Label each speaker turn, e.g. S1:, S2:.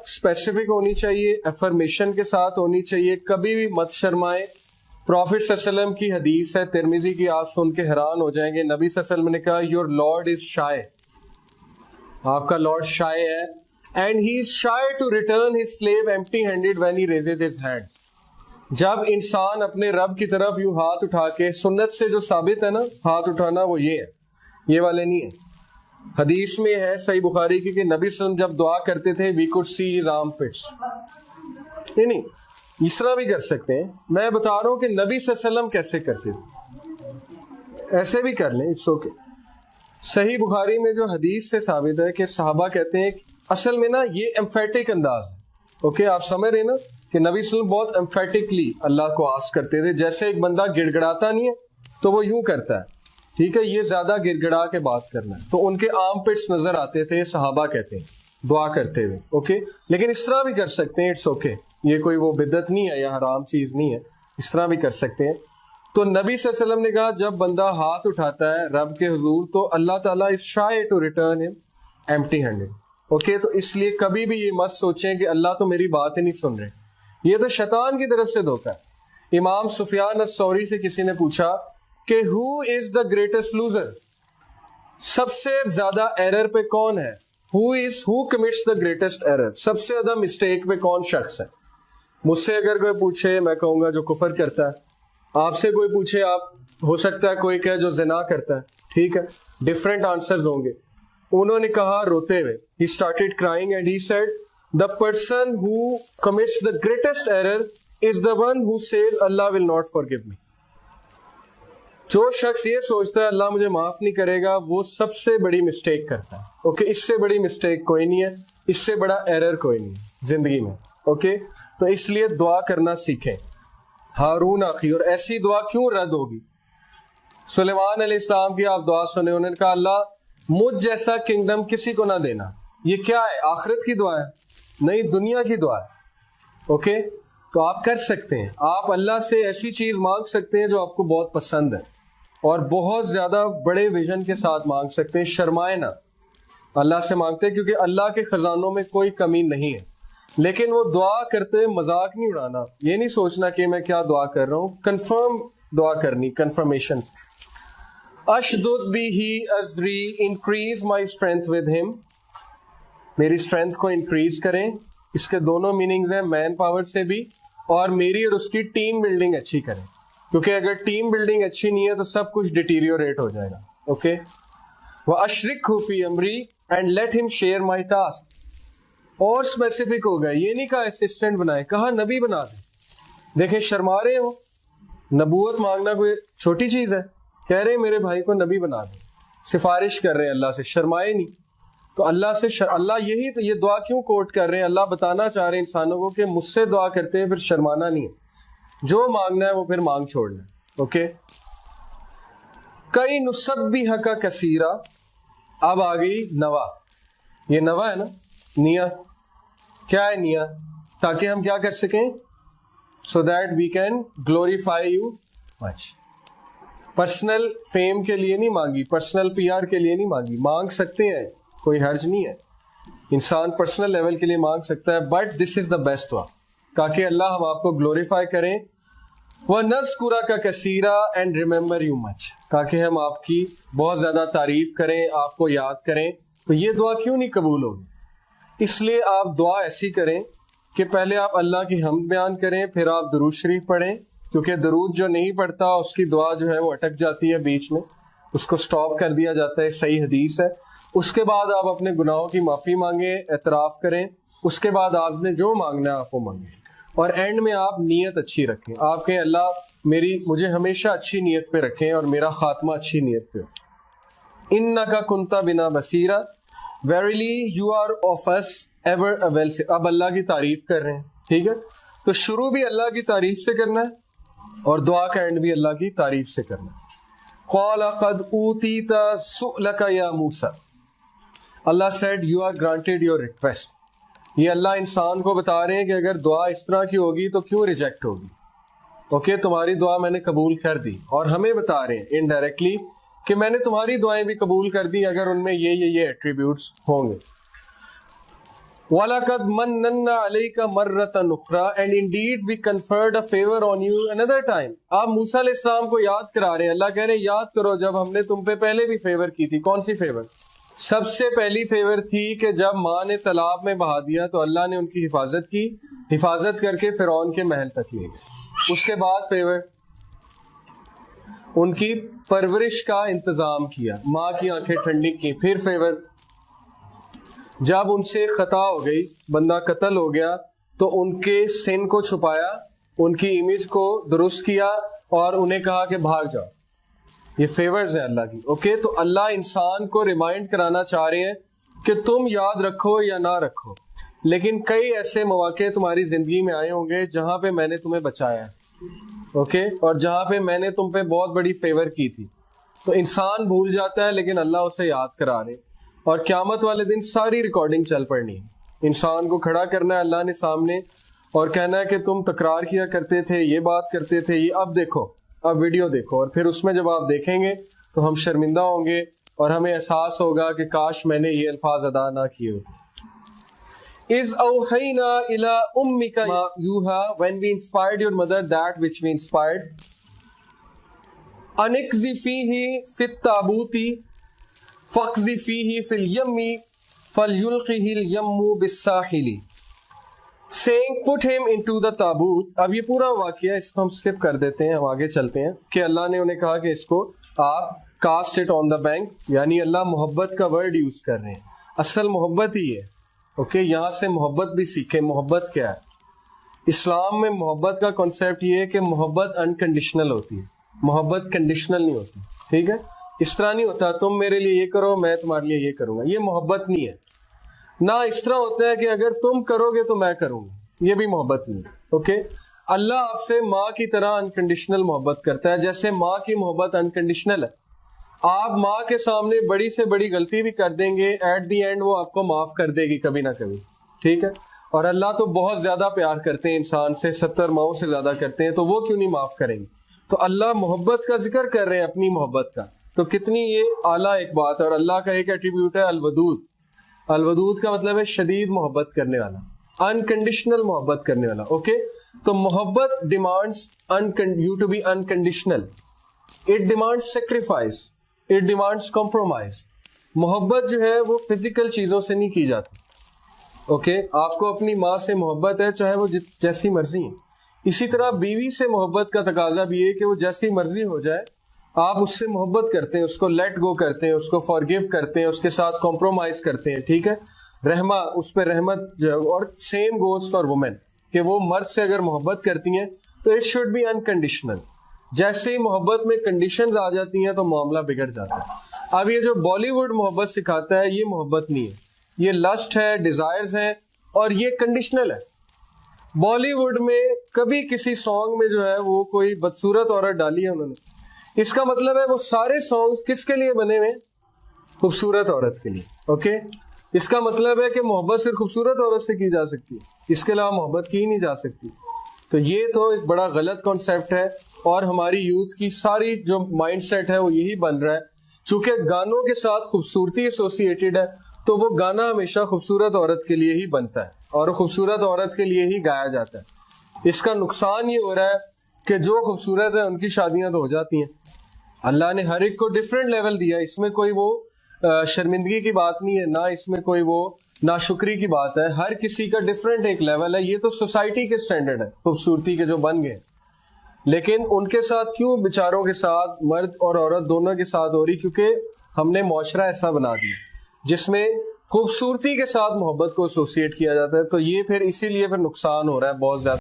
S1: Specific होनी चाहिए, affirmation के साथ होनी चाहिए, कभी भी मत शर्माएं। प्रॉफिट सल्लल्लाहु अलैहि वसल्लम की हदीस है तिरमिजी की, आप सुन के हैरान हो जाएंगे। नबी सल्लल्लाहु अलैहि वसल्लम ने कहा योर लॉर्ड इज शाय, आपका लॉर्ड शाय है, and he is shy to return his slave empty handed when he raises his hand. जब इंसान अपने रब की तरफ यूं हाथ उठा के, सुन्नत से जो साबित है ना हाथ उठाना, वो ये है, ये वाले नहीं है। हदीस में है सही बुखारी की कि नबी सल्लल्लाहु अलैहि वसल्लम जब दुआ करते थे वी कुड सी राम पिट्स। नहीं, इस तरह भी कर सकते हैं। मैं बता रहा हूं कि नबी सल्लल्लाहु अलैहि वसल्लम कैसे करते थे, ऐसे भी कर लें, इट्स ओके। सही बुखारी में जो हदीस से साबित है कि सहाबा कहते हैं कि असल में ना ये एम्फेटिक अंदाज है, ओके आप समझ रहे ना कि नबी सल्लल्लाहु अलैहि वसल्लम बहुत एम्फेटिकली अल्लाह को आस्क करते थे। जैसे एक बंदा गिड़गिड़ाता नहीं है तो वो यूं करता है, ठीक है, ये ज्यादा गिड़गिड़ा के बात करना है, तो उनके आर्म पिट्स नजर आते थे, सहाबा कहते हैं दुआ करते हुए, ओके। लेकिन इस तरह भी कर सकते हैं, इट्स ओके, ये कोई वो बिदअत नहीं है या हराम चीज नहीं है, इस तरह भी कर सकते हैं। तो नबी सल्लल्लाहु अलैहि वसल्लम ने कहा जब बंदा हाथ उठाता है रब के हुजूर तो Allah Taala is shy to return him empty handed, okay. तो इसलिए कभी भी ये मत सोचें कि अल्लाह तो मेरी बात ही नहीं सुन रहे, ये तो शैतान की तरफ से धोखा है। इमाम सुफियान अस-सौरी से किसी ने पूछा कि who is the greatest loser, सबसे ज्यादा एरर पे कौन है, who commits the greatest error, सबसे ज्यादा मिस्टेक पे कौन शख्स है। मुझसे अगर कोई पूछे मैं कहूंगा जो कुफर करता है, आपसे कोई पूछे आप, हो सकता है कोई कहे जो जिना करता है, ठीक है, डिफरेंट आंसर्स होंगे। उन्होंने कहा रोते हुए, he started crying and he said the person who commits the greatest error is the one who says Allah will not forgive me. जो शख्स ये सोचता है अल्लाह मुझे माफ नहीं करेगा, वो सबसे बड़ी मिस्टेक करता है, ओके। इससे बड़ी मिस्टेक कोई नहीं है, इससे बड़ा एरर कोई नहीं है जिंदगी में, ओके। तो इसलिए दुआ करना सीखें। हारून आखी, और ऐसी दुआ क्यों रद्द होगी। सुलेमान अलैहिस्सलाम की आप दुआ सुने, उन्होंने कहा अल्लाह मुझ जैसा किंगडम किसी को ना देना। ये क्या है, आखिरत की दुआ है, नहीं दुनिया की दुआ है, ओके। तो आप कर सकते हैं, आप अल्लाह से ऐसी चीज मांग सकते हैं जो आपको बहुत पसंद है और बहुत ज्यादा बड़े विजन के साथ मांग सकते हैं। शर्माए ना, अल्लाह से मांगते हैं क्योंकि अल्लाह के खजानों में कोई कमी नहीं है। लेकिन वो दुआ करते हुए मजाक नहीं उड़ाना, ये नहीं सोचना कि मैं क्या दुआ कर रहा हूँ, कंफर्म दुआ करनी, कंफर्मेशन। अशदुद बिही अज़री, increase my strength with him, मेरी स्ट्रेंथ को इंक्रीज करें। इसके दोनों मीनिंग्स हैं, मैन पावर से भी, और मेरी और उसकी टीम बिल्डिंग अच्छी करें, क्योंकि अगर टीम बिल्डिंग अच्छी नहीं है तो सब कुछ डिटीरियोरेट हो जाएगा, ओके। वह अशरिकहु फी अमरी and let him share my task. और स्पेसिफिक हो गया, ये नहीं कहा असिस्टेंट बनाए, कहा नबी बना दे। देखें शर्मा रहे हो, नबूवत मांगना कोई छोटी चीज है, कह रहे मेरे भाई को नबी बना दे, सिफारिश कर रहे हैं अल्लाह से, शर्माए नहीं। तो अल्लाह से अल्लाह यही तो ये दुआ क्यों कोट कर रहे हैं, अल्लाह बताना चाह रहे हैं इंसानों को कि मुझसे दुआ करते हैं फिर शर्माना नहीं है, जो मांगना है वो फिर मांग छोड़ना, ओके। कई नुसब्बी हका कसीरा, अब आ गई नवा, ये नवा है ना, निया क्या है, निया ताकि हम क्या कर सकें, so that we can glorify you much. Personal fame के लिए नहीं मांगी, पर्सनल पीआर के लिए नहीं मांगी, मांग सकते हैं, कोई हर्ज नहीं है, इंसान पर्सनल लेवल के लिए मांग सकता है, but this is the best one, ताकि अल्लाह हम आपको ग्लोरीफाई करें। वह नज़्कुरा का कसीरा एंड रिमेंबर यू मच, ताकि हम आपकी बहुत ज़्यादा तारीफ करें, आपको याद करें। तो ये दुआ क्यों नहीं कबूल होगी, इसलिए आप दुआ ऐसी करें कि पहले आप अल्लाह की हम्द बयान करें, फिर आप दरूद शरीफ पढ़ें, क्योंकि दरूद जो नहीं पढ़ता उसकी दुआ जो है वो अटक जाती है बीच में, उसको स्टॉप कर दिया जाता है, सही हदीस है। उसके बाद आप अपने गुनाहों की माफ़ी मांगे, एतराफ़ करें, उसके बाद आपने जो मांगना है आप वो मांगें, और एंड में आप नीयत अच्छी रखें, आप कहें अल्लाह मुझे हमेशा अच्छी नीयत पे रखें और मेरा खात्मा अच्छी नीयत पे हो। इन्नका कुंता बिना बसीरा, verily you are of us ever a well seer. अब अल्लाह की तारीफ कर रहे हैं, ठीक है, तो शुरू भी अल्लाह की तारीफ से करना है और दुआ का एंड भी अल्लाह की तारीफ से करना है। क़ाल क़द ऊतीता सुअलका या Musa, Allah said you are granted your request. ये अल्लाह इंसान को बता रहे हैं कि अगर दुआ इस तरह की होगी तो क्यों रिजेक्ट होगी, ओके, तुम्हारी दुआ मैंने कबूल कर दी, और हमें बता रहे हैं इनडायरेक्टली कि मैंने तुम्हारी दुआएं भी कबूल कर दी अगर उनमें ये एट्रीब्यूट्स होंगे। وَلَقَدْ مَنَّنَّا عَلَيْكَ مَرَّةً أُخْرَى and indeed we conferred a favor on you another time. آپ موسیٰ علیہ السلام کو یاد کرا رہے ہیں. اللہ کہہ رہے ہیں یاد کرو جب ہم نے تم پہ پہلے بھی فیور کی تھی. کون سی فیور؟ سب سے پہلی فیور تھی کہ جب ماں نے تالاب میں بہا دیا تو اللہ نے ان کی حفاظت کی, حفاظت کر کے فرعون کے محل تک لے گئے. اس کے بعد فیور ان کی پرورش کا انتظام کیا, ماں کی آنکھیں ٹھنڈی کی. پھر فیور جب ان سے خطا ہو گئی, بندہ قتل ہو گیا, تو ان کے سن کو چھپایا, ان کی امیج کو درست کیا اور انہیں کہا کہ بھاگ جاؤ. یہ فیورز ہیں اللہ کی. اوکے, تو اللہ انسان کو ریمائنڈ کرانا چاہ رہے ہیں کہ تم یاد رکھو یا نہ رکھو, لیکن کئی ایسے مواقع تمہاری زندگی میں آئے ہوں گے جہاں پہ میں نے تمہیں بچایا ہے. اوکے, اور جہاں پہ میں نے تم پہ بہت بڑی فیور کی تھی. تو انسان بھول جاتا ہے لیکن اللہ اسے یاد کرا رہے, اور قیامت والے دن ساری ریکارڈنگ چل پڑنی ہے. انسان کو کھڑا کرنا ہے اللہ نے سامنے اور کہنا ہے کہ تم تکرار کیا کرتے تھے, یہ بات کرتے تھے, یہ اب دیکھو, اب ویڈیو دیکھو. اور پھر اس میں جب آپ دیکھیں گے تو ہم شرمندہ ہوں گے اور ہمیں احساس ہوگا کہ کاش میں نے یہ الفاظ ادا نہ کیے ہوتے. اِذْ أَوْحَيْنَا إِلَىٰ أُمِّكَ مَا يُوحَىٰ when we inspired your mother that which we inspired. أَنِ اقْذِفِيهِ فِي التَّابُوتِ فَاقْذِفِيهِ فِي الْيَمِّ فَلْيُلْقِهِ الْيَمُّ بِالسَّاحِلِ. Saying put him into the taboot. اب یہ پورا واقعہ اس کو ہم سکپ کر دیتے ہیں, ہم آگے چلتے ہیں کہ اللہ نے انہیں کہا کہ اس کو آپ cost it on the bank, یعنی اللہ محبت کا ورڈ یوز کر رہے ہیں. اصل محبت ہی ہے. اوکے, یہاں سے محبت بھی سیکھیں. محبت کیا ہے؟ اسلام میں محبت کا کنسیپٹ یہ ہے کہ محبت انکنڈیشنل ہوتی ہے, محبت کنڈیشنل نہیں ہوتی. ٹھیک ہے, اس طرح نہیں ہوتا تم میرے لیے یہ کرو میں تمہارے لیے یہ کروں گا. یہ محبت نہیں ہے. نہ اس طرح ہوتا ہے کہ اگر تم کرو گے تو میں کروں گا, یہ بھی محبت نہیں ہے. اوکے, اللہ آپ سے ماں کی طرح انکنڈیشنل محبت کرتا ہے, جیسے ماں کی محبت انکنڈیشنل ہے. آپ ماں کے سامنے بڑی سے بڑی غلطی بھی کر دیں گے, ایٹ دی اینڈ وہ آپ کو معاف کر دے گی کبھی نہ کبھی. ٹھیک ہے, اور اللہ تو بہت زیادہ پیار کرتے ہیں انسان سے, 70 ماؤں سے زیادہ کرتے ہیں, تو وہ کیوں نہیں معاف کریں گے؟ تو اللہ محبت کا ذکر کر رہے ہیں, اپنی محبت کا. تو کتنی یہ اعلیٰ ایک بات ہے. اور اللہ کا ایک ایٹریبیوٹ ہے الودود. الودود کا مطلب ہے شدید محبت کرنے والا, انکنڈیشنل محبت کرنے والا. اوکے, تو محبت demands you to be unconditional. It demands sacrifice, it demands compromise. محبت جو ہے وہ فزیکل چیزوں سے نہیں کی جاتی. اوکے, آپ کو اپنی ماں سے محبت ہے چاہے وہ جیسی مرضی ہے. اسی طرح بیوی سے محبت کا تقاضا بھی ہے کہ وہ جیسی مرضی ہو جائے, آپ اس سے محبت کرتے ہیں, اس کو لیٹ گو کرتے ہیں, اس کو فارگیو کرتے ہیں, اس کے ساتھ کمپرومائز کرتے ہیں. ٹھیک ہے, رحمہ, اس پہ رحمت جو ہے. اور سیم گوز فار وومن, کہ وہ مرد سے اگر محبت کرتی ہیں تو اٹ شوڈ بی انکنڈیشنل. جیسے ہی محبت میں کنڈیشنز آ جاتی ہیں تو معاملہ بگڑ جاتا ہے. اب یہ جو بالی ووڈ محبت سکھاتا ہے یہ محبت نہیں ہے, یہ لسٹ ہے, ڈیزائرز ہیں, اور یہ کنڈیشنل ہے. بالی ووڈ میں کبھی کسی سانگ میں جو ہے وہ کوئی بدصورت عورت ڈالی ہے انہوں نے, اس کا مطلب ہے وہ سارے سانگز کس کے لیے بنے ہوئے؟ خوبصورت عورت کے لیے. اوکے, اس کا مطلب ہے کہ محبت صرف خوبصورت عورت سے کی جا سکتی ہے, اس کے علاوہ محبت کی ہی نہیں جا سکتی. تو یہ تو ایک بڑا غلط کانسیپٹ ہے, اور ہماری یوتھ کی ساری جو مائنڈ سیٹ ہے وہ یہی بن رہا ہے. چونکہ گانوں کے ساتھ خوبصورتی ایسوسیٹیڈ ہے تو وہ گانا ہمیشہ خوبصورت عورت کے لیے ہی بنتا ہے اور خوبصورت عورت کے لیے ہی گایا جاتا ہے. اس کا نقصان یہ ہو رہا ہے کہ جو خوبصورت ہے ان کی شادیاں تو ہو جاتی ہیں. اللہ نے ہر ایک کو ڈفرینٹ لیول دیا, اس میں کوئی وہ شرمندگی کی بات نہیں ہے, نہ اس میں کوئی وہ ناشکری کی بات ہے. ہر کسی کا ڈفرینٹ ایک لیول ہے. یہ تو سوسائٹی کے سٹینڈرڈ ہے خوبصورتی کے جو بن گئے, لیکن ان کے ساتھ کیوں بیچاروں کے ساتھ, مرد اور عورت دونوں کے ساتھ ہو رہی؟ کیونکہ ہم نے معاشرہ ایسا بنا دیا جس میں خوبصورتی کے ساتھ محبت کو ایسوسیٹ کیا جاتا ہے. تو یہ پھر اسی لیے پھر نقصان ہو رہا ہے بہت زیادہ.